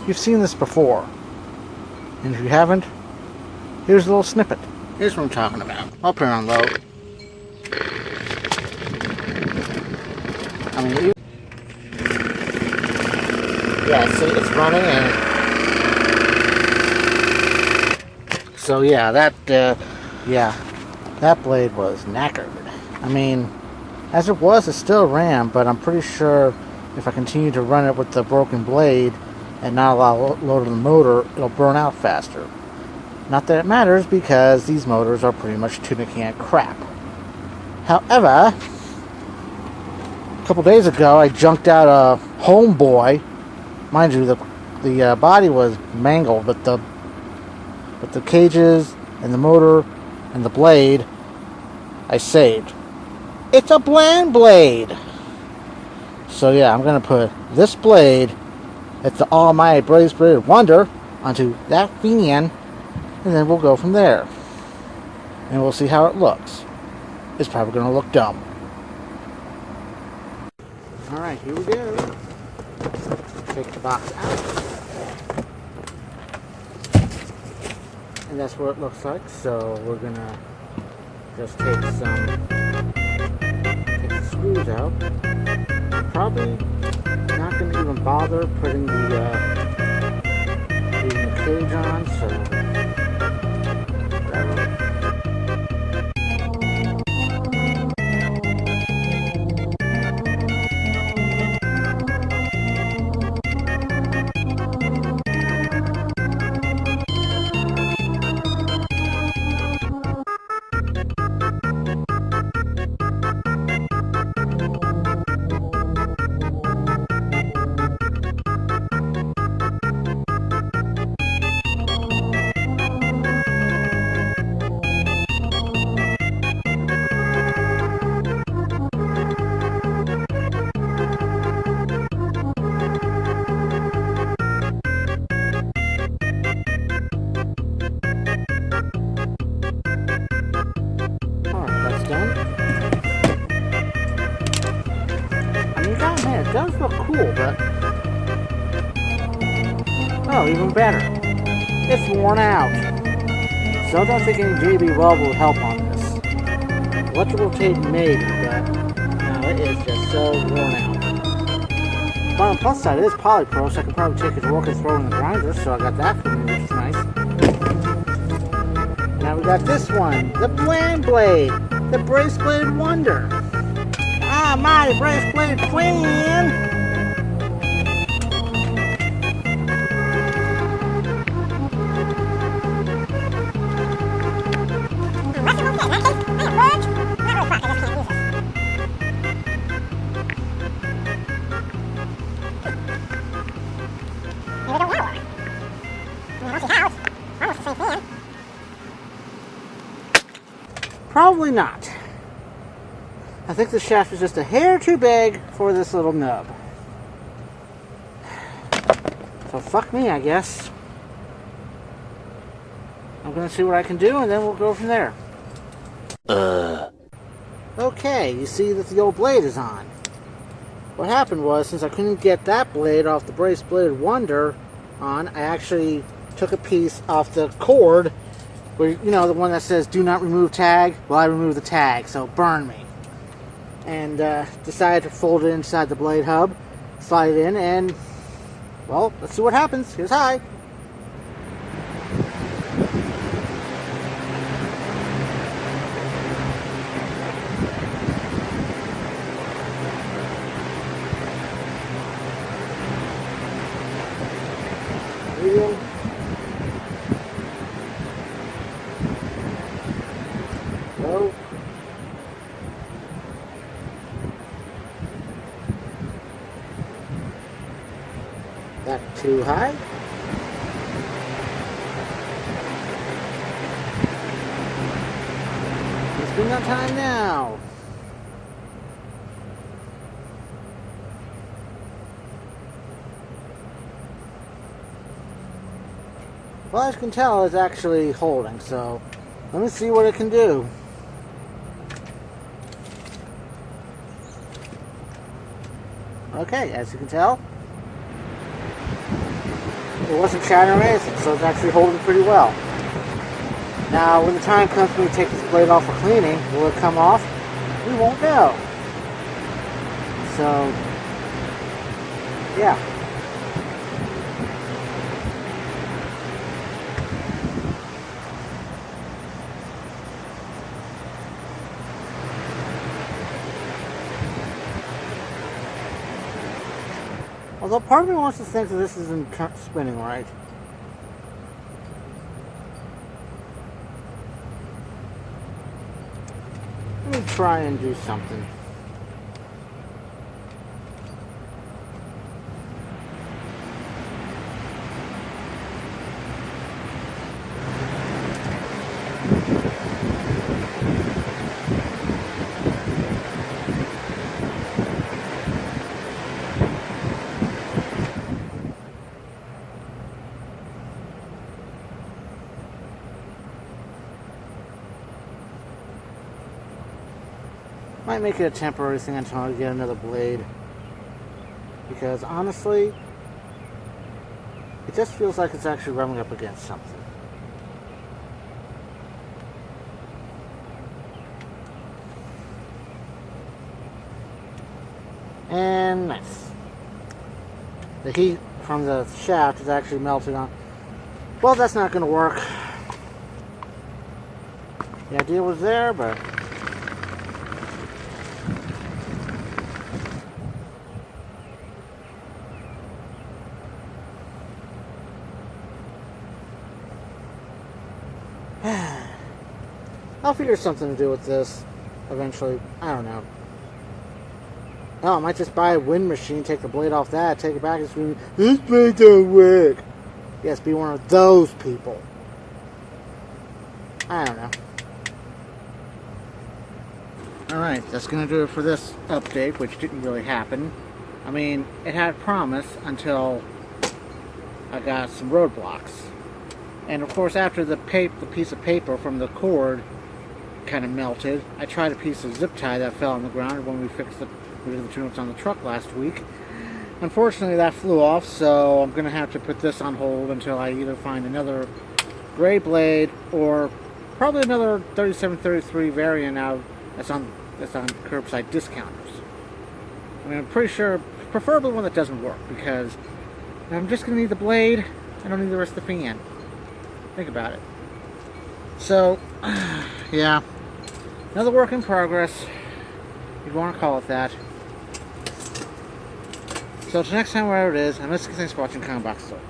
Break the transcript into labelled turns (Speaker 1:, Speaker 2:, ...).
Speaker 1: you've seen this before. And if you haven't, here's a little snippet. Here's what I'm talking about. I'll put it on low. I mean, yeah, see, it's running and... So yeah, that blade was knackered. I mean, as it was, it still ran, but I'm pretty sure if I continue to run it with the broken blade and not allow load of the motor, it'll burn out faster. Not that it matters, because these motors are pretty much tuna can crap. However, a couple days ago, I junked out a Home-Boy. Mind you, the body was mangled, but the cages and the motor and the blade I saved. It's a bland blade. So yeah, I'm gonna put this blade, it's the almighty brace-bladed wonder, onto that FAEN, and then we'll go from there. And we'll see how it looks. It's probably gonna look dumb. Alright, here we go. Take the box out. And that's what it looks like. So we're gonna just take the screws out. Probably not gonna even bother putting the cage on, so whatever. It does look cool, but oh, even better, it's worn out. So I don't think any JB weld will help on this. Electrical tape maybe, but no, it is just so worn out. But on the plus side, it is polypro, so I can probably take it to work and throw it in the grinder. So I got that for me, which is nice. Now we got this one, the bland blade, the brace-bladed wonder. Ah, my brace-bladed FAEN! Probably not. I think the shaft is just a hair too big for this little nub. So fuck me, I guess. I'm gonna see what I can do and then we'll go from there. Okay, you see that the old blade is on. What happened was, since I couldn't get that blade off the brace-bladed wonder on, I actually took a piece off the cord, where, you know, the one that says do not remove tag. Well, I removed the tag, so burn me. And decided to fold it inside the blade hub, slide it in, and well, let's see what happens. Here's high. Medium. Low. That too high. It's been that time now. Well, as you can tell, it's actually holding, so let me see what it can do. Okay, as you can tell, it wasn't shattering or anything, so it's actually holding pretty well. Now, when the time comes for me to take this blade off for cleaning, will it come off? We won't know. So, yeah. Although part of me wants to think that this isn't spinning right. Let me try and do something. Might make it a temporary thing until I get another blade. Because honestly, it just feels like it's actually rubbing up against something. And nice. The heat from the shaft is actually melted on. Well, that's not going to work. The idea was there, but I'll figure something to do with this eventually. I don't know. Oh, I might just buy a wind machine, take the blade off that, take it back and scream, "This blade don't work." Yes, be one of those people. I don't know. Alright, that's going to do it for this update, which didn't really happen. I mean, it had promise until I got some roadblocks. And of course, after the piece of paper from the cord kind of melted, I tried a piece of zip tie that fell on the ground when we did the tune-ups on the truck last week. Unfortunately, that flew off, so I'm going to have to put this on hold until I either find another gray blade or probably another 3733 variant out that's on curbside discounters. I mean, I'm pretty sure, preferably one that doesn't work, because if I'm just going to need the blade, I don't need the rest of the FAEN. Think about it. So, yeah, another work in progress, if you want to call it that. So, till next time, wherever it is, I'm Eskie. Thanks for watching. Comic Box is over.